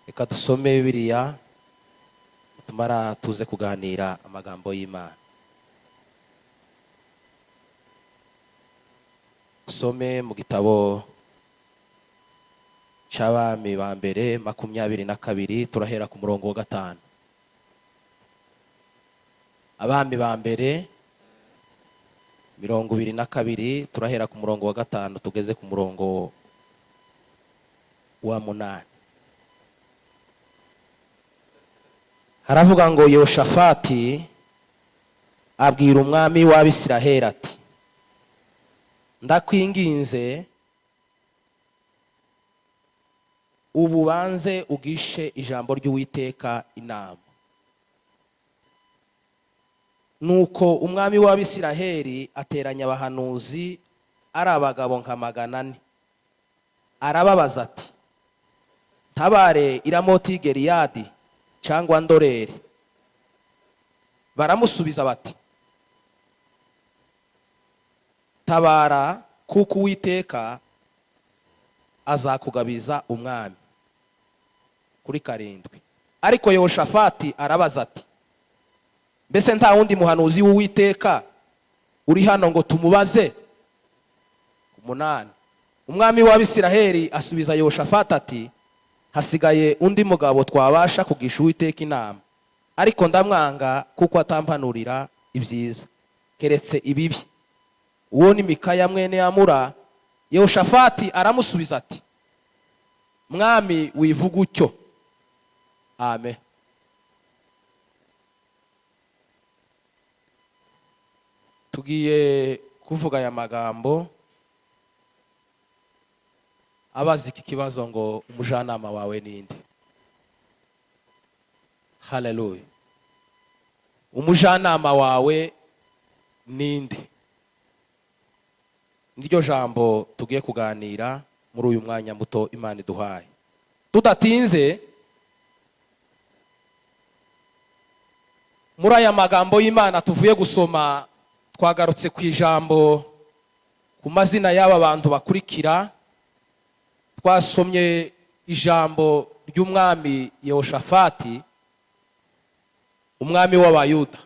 Reka dusome Bibiliya tumara tuze kuganira amagambo y'Imana. Some mu gitabo cy'Abami ba mbere 22 turahera ku murongo wa 5. Abami ba mbere 22 turahera ku murongo wa 5 tugeze ku murongo wa 8. Haravuga ngo Yehoshafati abwira umwami w'Abisiraheli ati, ndakwinginze ubu banze ugishe ijambo ry'Uwiteka inama. Nuko umwami w'Abisiraheli ateranya abahanuzi ari abagabo nka 400. Arababaza ati, ntabare Iramoti Gileyadi cyangwa ndorere? Baramusubiza bati, tabara kuko Uwiteka azakugabiza umwami. Kuri 7. Ariko Yehoshafati arabaza ati, mbese nta wundi muhanuzi w'Uwiteka uri hano ngo tumubaze? 8. Umwami w'Abisiraheli asubiza Yehoshafati ati, hasigaye undi mugabo twabasha kugisha Uwiteka inama, ariko ndamwanga kuko atampanurira ibyiza keretse ibibi. Uwo ni Mikaya mwene Amura. Yehoshafati aramusubiza ati, mwami wivuga utyo. Amen. Tugiye kuvuga aya magambo abazi iki kibazo ngo umujanama wawe ninde? Hallelujah. Umujanama wawe ninde? Niryo jambo tugiye kuganira muri uyu mwanya muto Imana iduhaye. Tudatinze muri aya magambo y'Imana tuvuye gusoma, twagarutse ku ijambo ku mazina y'aba bantu bakurikira. Twasomye ijambo ry'umwami Yehoshafati, umwami w'Abayuda.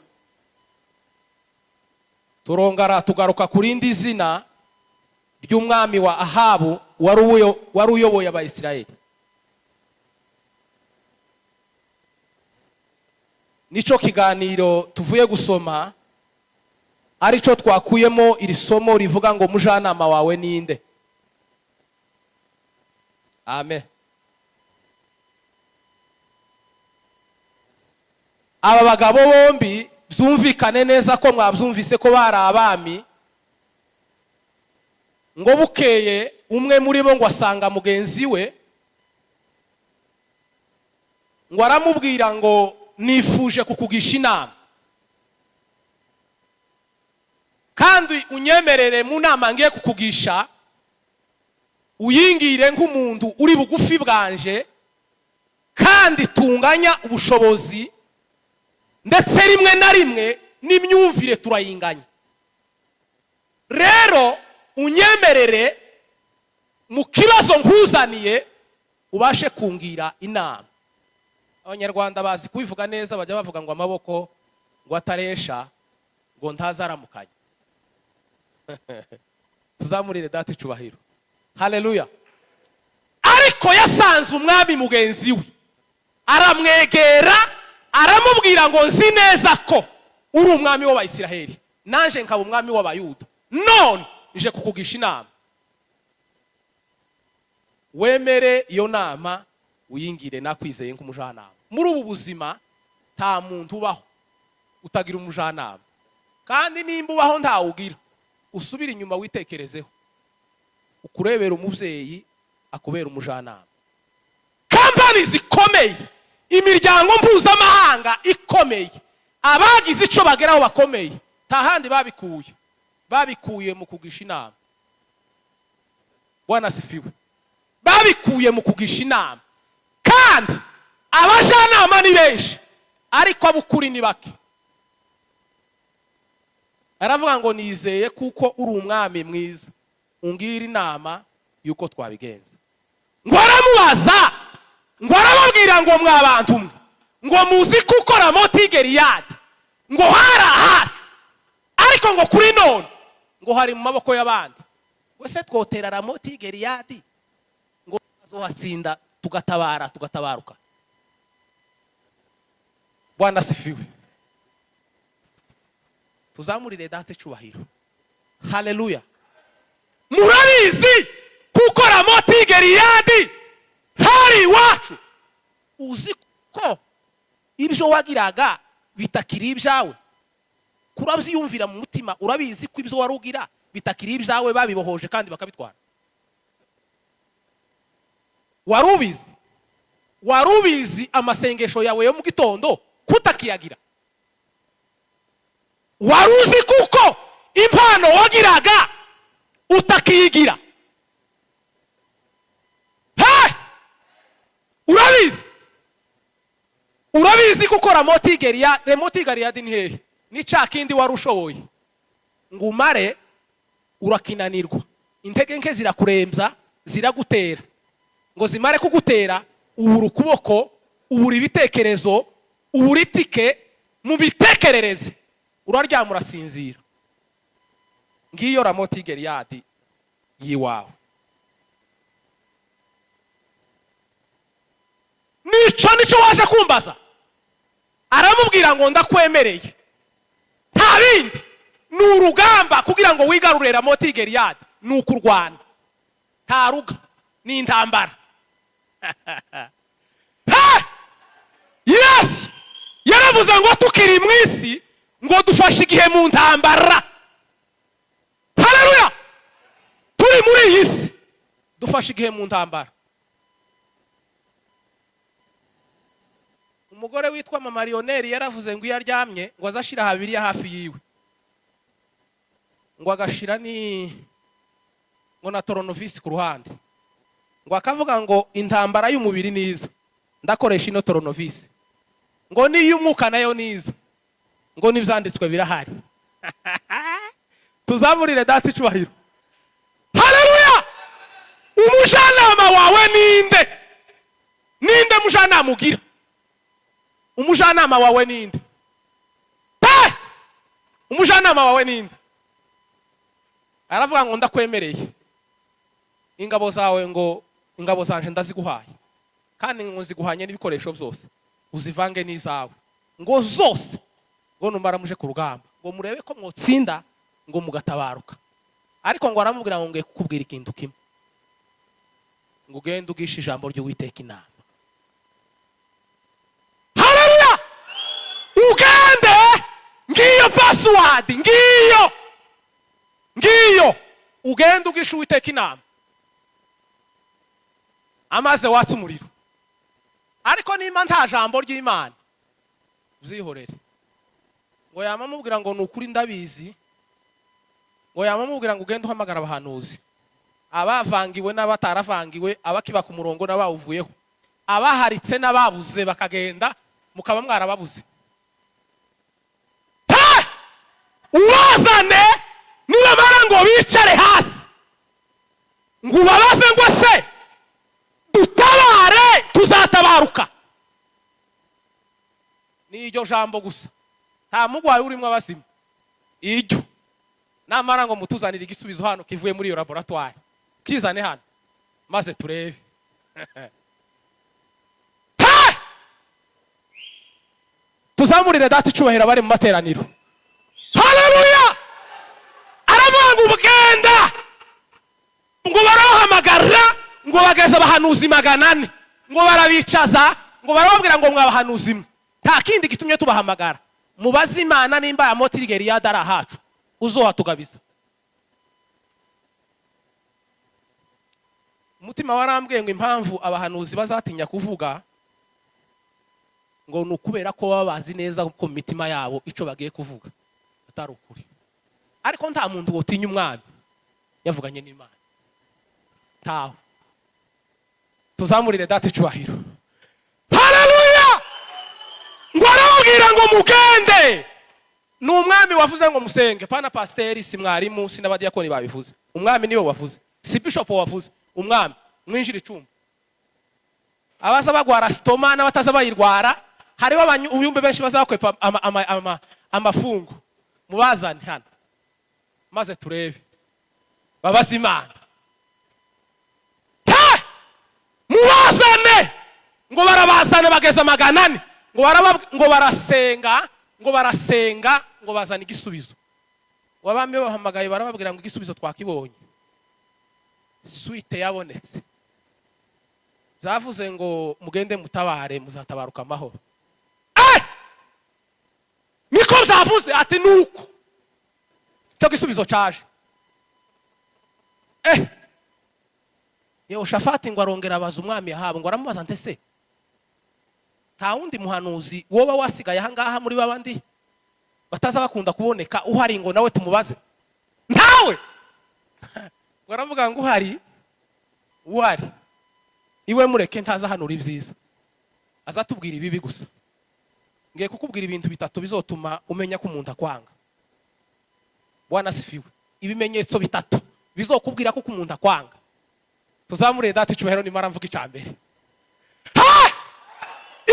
Turongara tugaruka ku rindi zina ry'umwami wa Ahabu wari uyoboye Abayisiraheli. Nico kiganiro tuvuye gusoma, arico twakuyemo iri somo rivuga ngo umujanama wawe ninde? Amen. Aba bagabo bombi byumvikane neza ko mwabyumvise ko bari abami, ngo bukeye umwe muri bo ngo asanga mugenzi we, ngo aramubwira ngo nifuje kukugisha inama, kandi unyemerere mu nama ngiye kukugisha uyingire nk'umuntu uri bugufi bwanje kandi tunganya ubushobozi, ndetse rimwe na rimwe n'imyumvire turayinganya. Rero unyemerere mu kibazo nkuzaniye ubashe kungira inama. Abanyarwanda bazi kubivuga neza, bajya bavuga ngo amaboko ngo ataresha ngo ntazaramukanya. Tuzamurire data icubahiro. Haleluya. Ariko yasanze umwami mugenzi we, aramwegera aramubwira ngo nzi neza ko uri umwami w'Abayisiraheli, nanje nkaba umwami w'Abayuda, none nje kukugisha inama. Wemere iyo nama uyingire nakwizeye nk'umujanama. Muri ubu buzima nta muntu ubaho utagira umujanama, kandi nimba ubaho ntawugira. Usubira inyuma witekerezeho, ukurebera umuvyeyi akubera umujanama. Kampani zikomeye, imiryango mpuzamahanga ikomeye, abagize ico bageraho bakomeye, tahandi babikuye mu kugisha inama. Bwana sifiwe. Babikuye mu kugisha inama, kandi abajanama ni benshi ariko abukuri ni bake. Aravuga ngo nizeye kuko uri umwami mwiza, ungira inama yuko twabigenza. Ngo aramubaza, ngo araba arababwira ngo mwabantu mwe ngo muzi gukora moti Gileyadi ngo harahari ariko ngo kuri none ngo hari mu maboko y'abandi. Wese twotera ramoti Gileyadi ngo azohatsinda tugatabaruka. Bwana sifiwe. Tuzamurire data cyubahiro. Haleluya. Murabizi kuko ramoti Gileyadi hari wacu. Uzi ko ibyo wagiraga bitakiri ibyawe. Kurabyiyumvira mu mutima urabizi ko ibyo warugira bitakiri ibyawe babibohoje kandi bakabitwara. Warubizi amasengesho yawe yo mu gitondo kutakiyagira. Waruzi kuko impano wagiraga utakiyigira. Urabizi kuko ramoti Gileyadi ni hehe? Ni cya kindi warushoboye ngo umare urakinanirwa, intege nke zirakurembya ziragutera, ngo zimare kugutera ubura ukuboko, ubura ibitekerezo, ubura itike mu bitekerereze, uraryama urasinzira. Ngiyo ramoti Gileyadi yiwawe. Nico waje kumbaza. Aramubwira ngo ndakwemereye. Nta bindi ni urugamba kugira ngo wigarurire ramoti Gileyadi, ni ukurwana. Nta ruga ni intambara. Yes! Yaravuze ngo tukiri mu isi ngo dufashe igihe mu ntambara. Haleluya! Turi muri iyi si dufashe igihe mu ntambara. Umugore witwa Mama Lionel yaravuze ngo iyo aryamye ngo azashira habiri ya hafi yiwe, ngo agashira ni ngo na toronovisi ku ruhande, ngo akavuga ngo intambara y'umubiri niza ndakoresha ino toronovisi, ngo niyo umwuka nayo niza, ngo n'ibyanditswe birahari. Tuzamurire data icubahiro. Haleluya! Umujanama wawe ninde? Ninde mujanama ugira? Umujanama wawe ninde? Umujanama wawe ninde? Aravuga ngo ndakwemereye. Ingabo zawe ngo ingabo zanje ndaziguhaye. Kandi ngo ziguhanye n'ibikoresho byose. Uzivange n'izawe. Ngo zose. Ngo numara muje ku rugamba. Ngo murebe ko mwotsinda ngo mugatabaruka. Ariko ngo aramubwira ngo ngiye kukubwira ikintu kimwe. Ngo ugende ugisha ijambo ry'Uwiteka inama. Ugende ngiyo password ngiyo ugende ugisha Uwiteka inama. Amaze watse umuriro. Ariko nimba nta jambo ry'Imana uzihorere. Ngo yamamubwira ngo nukuri ndabizi. Ngo yamamubwira ngo ugende uhamagara abahanuzi. Abavangiwe n'abataravangiwe, abakiba ku murongo n'abawuvuyeho. Abaharitse n'ababuze bakagenda mukaba mwarababuze. Uwazane nibamara ngo bicare hasi ngo ubabaze ngo se dutabare tuzatabaruka. Ni iryo jambo gusa, nta mugwayi urimo abazima. Iryo namara ngo mutuzanire igisubizo hano kivuye muri iyo laboratoire, kizane hano maze turebe. Tuzamurire data icubahiro bari mu materaniro. Haleluya! Aravuga ngo ubugenda ngo barahamagara ngo bageze abahanuzi 400 ngo barabicaza ngo barababwira ngo mwabahanuzi mwe nta kindi gitumye tubahamagara mubaze Imana nimba ya moti Gileyadi ari ahacu uzohatugabiza. Umutima warambwiye ngo impamvu abahanuzi bazatinya kuvuga ngo nukubera ko baba bazi neza ko mu mitima yabo ico bagiye kuvuga atari ukuri. Ariko nta muntu wotinya umwami yavuganye n'Imana. Taho. Tuzamurire data icubahiro. Haleluya! Ngo arababwira ngo mugende. Ni umwami wavuze ngo musenge, pana pasteri si mwarimu si n'abadiyakoni babivuze. Umwami niwe wavuze. Si bishop wavuze. Umwami mwinjira icumba. abaza bagwara stoma n'abataza bayirwara, hariho ubuyumbe benshi bazakwepa amafungo. Mubazane hano maze turebe babaza Imana. Mubazane ngo barabazane bageza 400 ngo barasenga ngo bazana igisubizo. Wabamye bahamagaye barababwira ngo igisubizo twakibonye, suite yabonetse. Zavuze ngo mugende mutabare muzatabaruka amahoro. Niko zavuze ati nuko cyo gisubizo caje. Yehoshafati ngo arongera abaza umwami yahabo ngo aramubaza nte se nta wundi muhanuzi woba wasigaye ahangaha muri babandi bataza bakunda kuboneka uhari ngo nawe tumubaze? Ntawe. Ngo aravuga ngo uhari iwe mureke ntaza hanura ibyiza, azatubwira ibibi gusa. Ngiye kukubwira ibintu bitatu bizotuma umenya ko umuntu akwanga. Bwana sifiwe. Ibimenyetso bitatu bizokubwira ko umuntu akwanga. Tuzamure data icubahiro nimara mvuga icambere.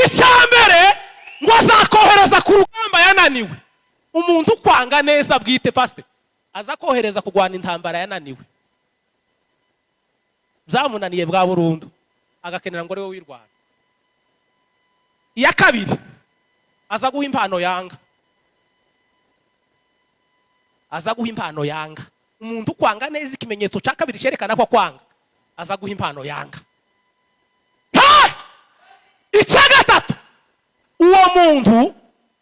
Icambere ngo azakohereza ku rugamba yananiwe. Umuntu ukwanga neza bwite pastor azakohereza kugwana intambara yananiwe. Byamunaniye bwa burundu agakenera ngo rewe wirwana. Iya kabiri aza guha impano yanga. Umuntu kwanga neza ikimenyetso cya kabiri cyerekana ko kwanga, aza guha impano yanga. Icya gatatu uwo muntu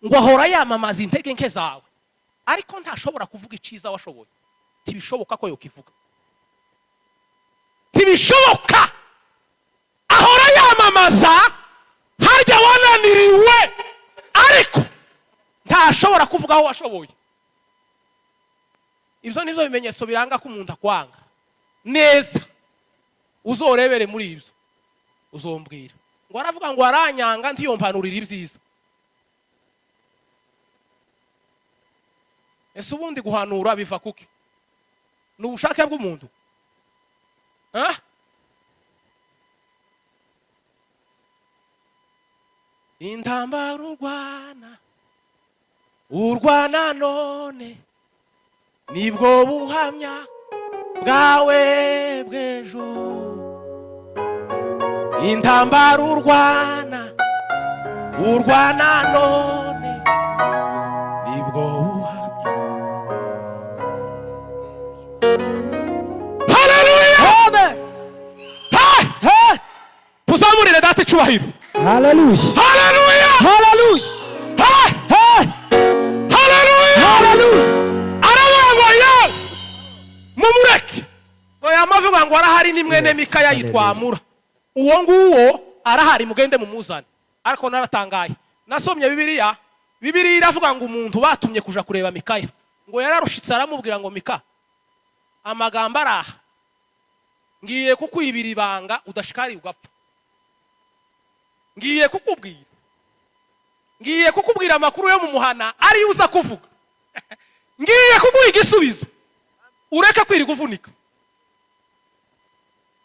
ngo ahora yamamaza intege nke zawe ariko ntashobora kuvuga iciza washoboye. Tibishoboka ko yokivuga, tibishoboka. Ahora yamamaza harya wananiriwe ariko ntashobora kuvuga aho washoboye. Ibyo nivyo bimenyetso biranga ko umuntu akwanga neza. Uzorebere muri ibyo uzombwira. Ngo aravuga ngo aranyanga ntiyompanurira ibyiza. Ese ubundi guhanura biva kuki? Ni ubushake bw'umuntu? Intambara urwana none nibwo buhamya bwawe bw'ejo. Intambara urwana none nibwo buhamya. Haleluya! Tuzamurire data icubahiro. Haleluya! Haleluya! Haleluya! Haleluya! Arabagoye mumureke ngo yamavuga ngo arahari ni mwene Mikaya yitwamura. Uwo nguwo arahari mugende mumuzane. Ariko naratangaye nasomye Bibiliya iravuga ngo umuntu batumye kuja kureba Mikaya ngo yararushitse aramubwira ngo Mika, amagambo araha ngiye kukwibira ibanga udashikari ugapfa. Ngiye kukubwira amakuru yo mu muhana ari uza kuvuga. Ngiye kuguha igisubizo ureke kwiri kuvunika.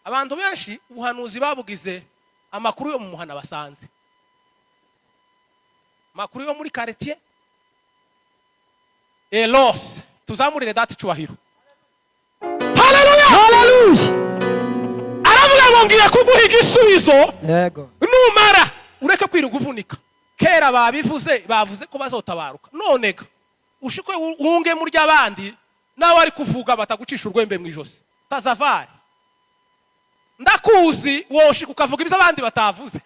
Abantu benshi ubuhanuzi babugize amakuru yo mu muhana basanze, amakuru yo muri quartier elos. Tuzamurire data icubahiro. Haleluya! Haleluya! Aravuga ngo ngiye kuguha igisubizo. Yego. Numara ureke kwiri kuvunika. Kera bavuze ko bazotabaruka. Nonega ushikwe unge muri abandi nawe ari kuvuga batagucisha urwembe mu ijosi. Tazavari ndakuzi woshika ukavuga ibyo abandi batavuze.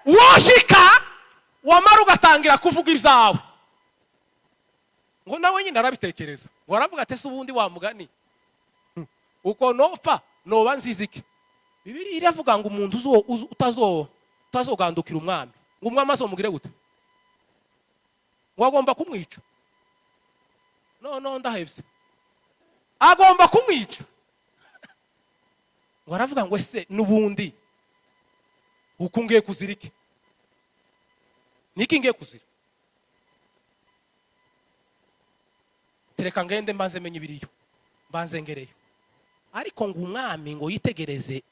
Woshika wamara ugatangira kuvuga ibyawe ngo nawe nyine arabitekereza. Ngo aravuga ati se ubundi wa mugani uko nopfa noba nzizike. Bibiliya iravuga ngo umuntu utazogandukira umwami ngo umwami azomugire gute? Ngo agomba kumwica. No ndahebye, agomba kumwica. Ngo aravuga ngo ese nubundi uko ngiye kuzirike niki ngiye kuzira? Tereka ngende mbanze menye ibiriyo mbanze ngereyo. Ariko ngo umwami ngo yitegereze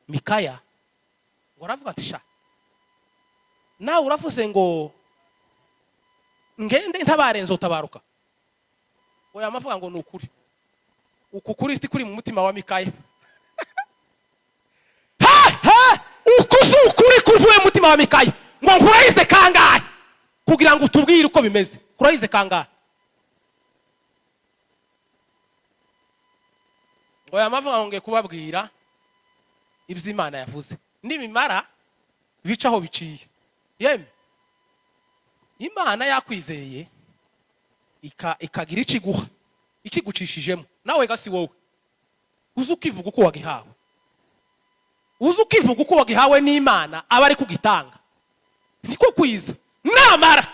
Mikaya ngo aravuga ati sha nawe uravuze ngo ngende ntabarenze utabaruka. Oya amavuga ngo nukuri. Uku kuri kuri mu mutima wa Mikaya. Ukuzi ukuri kuvuye mu mutima wa Mikaya. Ngo nkurahize kangahe kugira ngo utubwire uko bimeze. Kurahize kangahe. Oya amavuga ngo nge kubabwira ibyo Imana yavuze. Nibimara bicaho biciye. Yeme Imana yakwizeye ikagira ikiguha ikigucishijemo nawe gasi wowe uzi ukivuga uko wagihawe. Uzi ukivuga uko wagihawe n'Imana aba ari kugitanga. Niko kwiza namara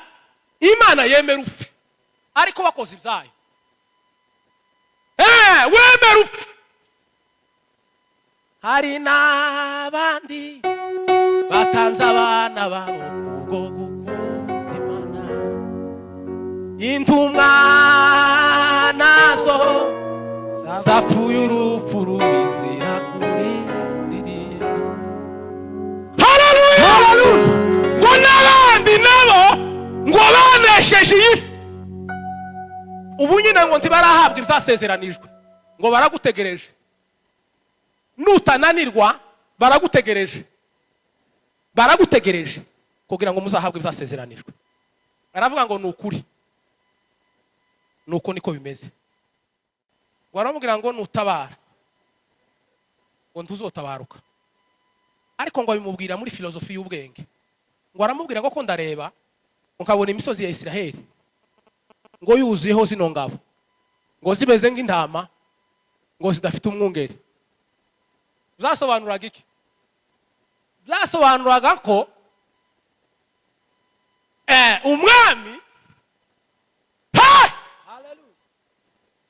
Imana yemera upfe ariko wakoze ibyayo. Wemera upfe. Hari n'abandi batanze abana babo kubwo gukunda Imana. Intumwa nazo zapfuye urupfu rubizira kurindiriye. Haleluya, haleluya. Ngo n'abandi nabo ngo banesheje iyifi. Ubu nyine ngo ntibarahabwa ibyasezeranijwe ngo baragutegereje. Nutananirwa baragutegereje. Baragutegereje kugira ngo muzahabwe ibyasezeranijwe. Aravuga ngo nukuri. Nuko niko bimeze. Waramubwira ngo nutabara ngo ntuzotabaruka. Ariko ngo bimubwira muri filozofi y'ubwenge. Ngo aramubwira ngo ndareba ukabona imisozi ya Isiraheli ngo yuzuyeho zino ngabo ngo zibeze nk'intama ngo zidafite umwungeri. Byasobanuraga iki? Byasobanuraga ko umwami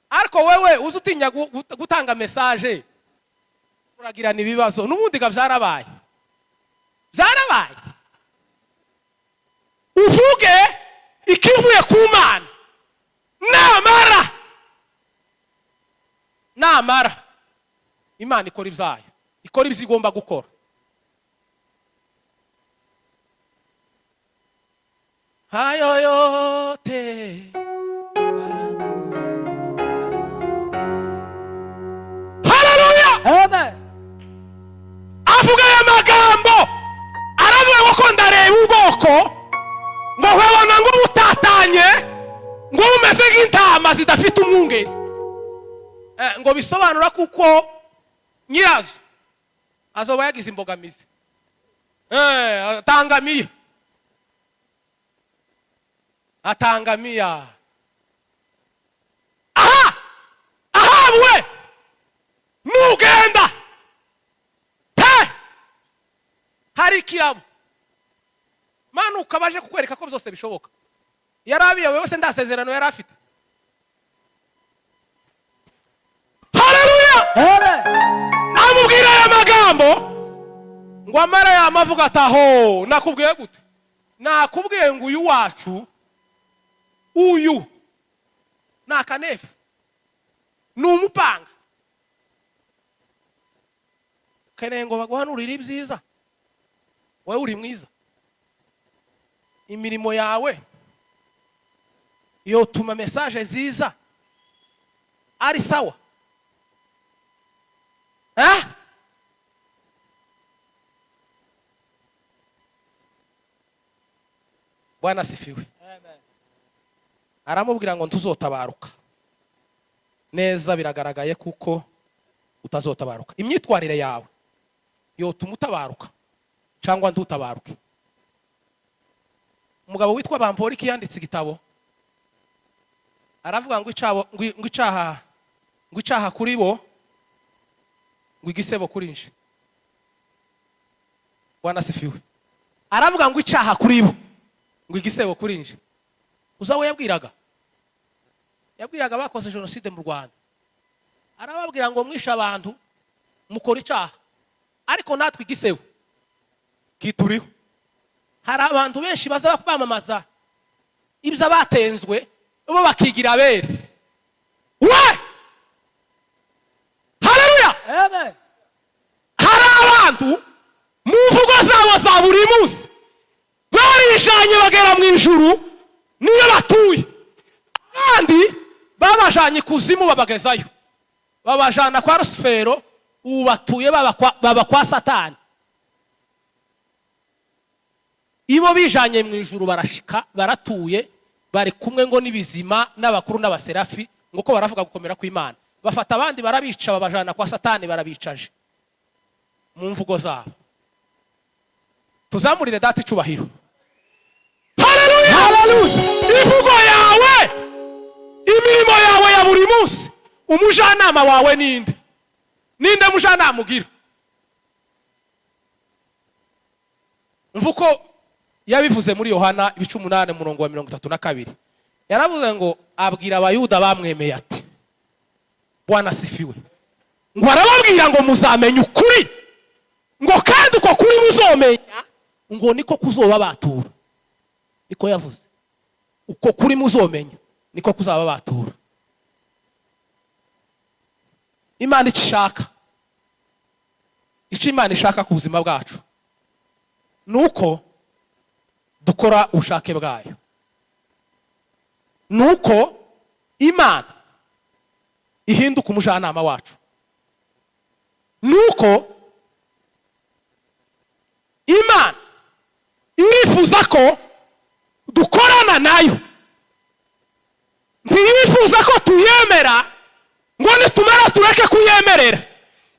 ariko wewe uzutinya gutanga message uragirana ibibazo n'ubundi ga byarabaye. Uvuge ikivuye ku Mana namara Imana ikora ibyayo, ikora ibyo igomba gukora. Hayo yote haleluya, Amen. Avuga aya magambo aravuga ko ndareba ubwoko ngo babona ngo butatanye ngo bumeze nk'intama zidafite umwungeri. Ngo bisobanura kuko nyirazo azoba yagize imbogamizi. Atangamiya. Ahabwe mugenda hari kirabo manuka baje kukwereka ko byose bishoboka. Yarabiye wewe se ndasezerano yarafite. Haleluya, amubwira aya magambo ngo amara yamavuga ataho. Nakubwiye gute? Nakubwiye ngo uyu wacu uyu nakanefu n'umupanga keneye ngo baguhanurire ibyiza. Wewe uri mwiza, imirimo yawe yotuma message ziza ari sawa. Bwana sifiwe. Amen. Aramubwira ngo ntuzotabaruka. Neza biragaragaye kuko utazotabaruka. Imyitwarire yawe yotuma utabaruka cyangwa ntutabaruke. Umugabo witwa Bamporiki yanditse igitabo aravuga ngo icaha kuri bo ngo igisebo kuri nje. Bwana sifiwe. Aravuga ngo icaha kuri bo ngo igisebo kuri nje. Uzawe yabwiraga bakoze jenoside mu Rwanda. Arababwira ngo mwisha abantu mukora icaha ariko natwe igisebo kituriho. Hari abantu benshi baza kwamamaza ibyo abatenzwe bo bakigira abere. Haleluya, Amen. hari abantu ba buri munsi barijanye bagera mu ijuru niyo batuye, abandi babajanye kuzimu babagezayo, babajana kwa Rusufero, ubu batuye baba kwa Satani. Ibo bijanye mu ijuru barashika baratuye, bari kumwe ngo n'ibizima n'abakuru n'abaserafi, ngo ko baravuga gukomera kw'Imana. Bafata abandi barabica babajana kwa Satani barabicaje mu mvugo zabo. Tuzamurire data icubahiro. Haleluya, haleluya. Ivugo yawe, imirimo yawe ya buri munsi, umujanama wawe ninde? Ninde mujanama ugira? Mvuko yabivuze muri Yohana 8:32. Yaravuze ngo abwira abayuda bamwemeye ati, Bwana sifiwe. Ngo arababwira ngo muzamenya ukuri, ngo kandi uko kuri muzomenya, ngo niko kuzoba batura. Niko yavuze, uko kuri muzomenya niko kuzaba batura. Imana ikishaka, icyo Imana ishaka ku buzima bwacu nuko dukora ubushake bwayo, nuko Imana ihinduka umujanama wacu, nuko Imana irifuza ko dukorana nayo, ntiyifuza ko tuyemera ngo nitumara tureke kuyemerera.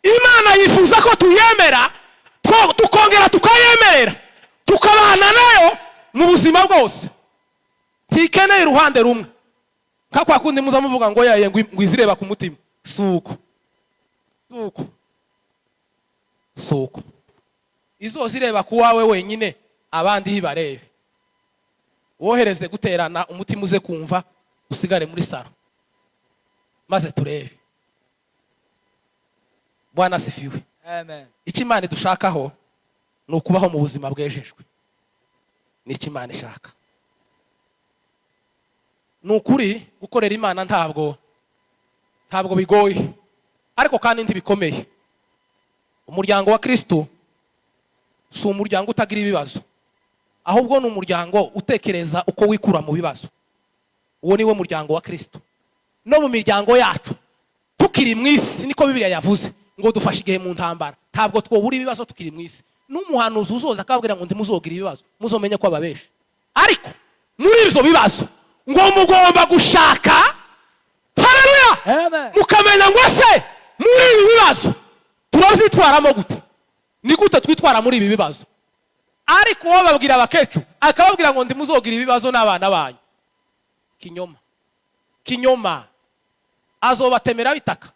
Imana yifuza ko tuyemera, tukongera tukayemerera, tukabana nayo mu buzima bwose. Tikeneye uruhande rumwe, nka kwa kundi muza muvuga ngo yaye ngo izireba ku mutima. Suko izo zireba ku wawe wenyine, abandi hibarebe. Wohereze guterana umutima uze kumva, usigare muri saro maze turebe. Bwana sifiwe. Amen. Icyo Imana dushakaho ni ukubaho mu buzima bwejejwe. Ni icyo Imana ishaka. Ni ukuri gukorera Imana ntabwo bigoye, ariko kandi ntibikomeye. Umuryango wa Kristo si umuryango utagira ibibazo, ahubwo ni umuryango utekereza uko wikura mu bibazo. Uwo niwe muryango wa Kristo. No mu miryango yacu tukiri mu isi, niko Bibiliya yavuze ngo dufashe igihe mu ntambara, ntabwo twobura ibibazo tukiri mu isi. N'umuhanuzi uzoza akababwira ngo ntimuzogira ibibazo, muzomenye ko ababesha. Ariko muri ibyo bibazo ngo mugomba gushaka, haleluya, mukamenya ngo se muri ibi bibazo turabyitwaramo gute, ni gute twitwara muri ibi bibazo. Ariko uwo babwira abakecu akababwira ngo ntimuzogira ibibazo n'abana banyu, kinyoma azobatemera bitaka,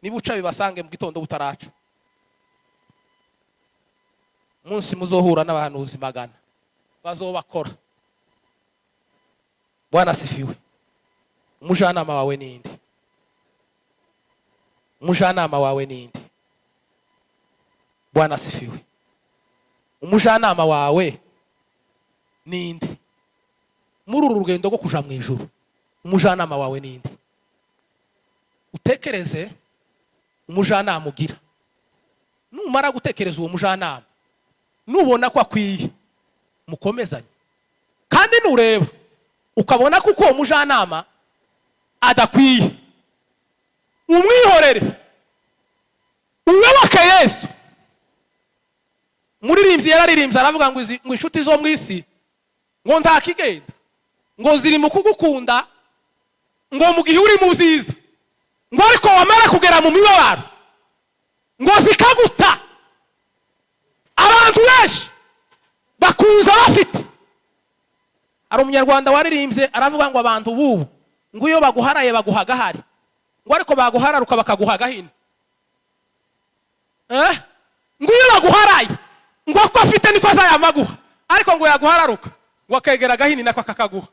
nibuca bibasange mu gitondo butaraca. Munsi muzohura n'abahanuzi magana bazobakora. Bwana sifiwe. Umujanama wawe ninde? Umujanama wawe ninde? Bwana sifiwe. Umujanama wawe ninde? Muri uru rugendo rwo kuja mu ijuru, umujanama wawe ninde? Utekereze umujanama ugira. Numara gutekereza uwo mujanama, nubona ko akwiye, mukomezanye. Kandi nureba ukabona ko uwo mujanama adakwiye, umwihorere, uyoboke Yesu. Muririmbyi yararirimbye aravuga ngo inshuti zo mu isi ngo ntakigenda, ngo ziri mu kugukunda, ngo mu gihe uri mu byiza, ngo ariko wamara kugera mu mibabaro ngo zikaguta. Abantu benshi bakunza bafite. Ari umunyarwanda waririmbye aravuga ngo abantu bubu ngo iyo baguharaye baguhaga hari, ngo ariko baguhararuka bakaguhaga hino. Ngo iyo baguharaye ngo ko afite niko azayamaguha, ariko ngo yaguhararuka ngo akegera gahini nako akakaguha.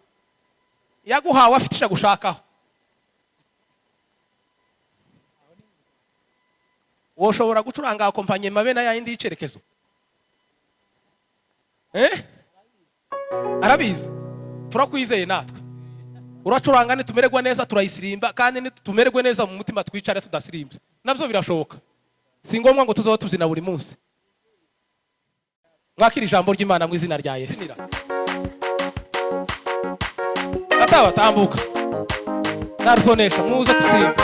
Yaguhawe afite isha gushakaho. Woshobora gucuranga akompanye mabe na yindi yicerekezo. Arabizi. Turakwizeye natwe. Uracuranga nitumererwa neza turayisirimba, kandi nitumererwe neza mu mutima twicare tudasirimbye. Nabyo birashoboka. Si ngombwa ngo tuzoba tubyina buri munsi. mwakira ijambo ry'Imana mu izina rya Yesu. Atabatambuka narutonesha muze tusimba.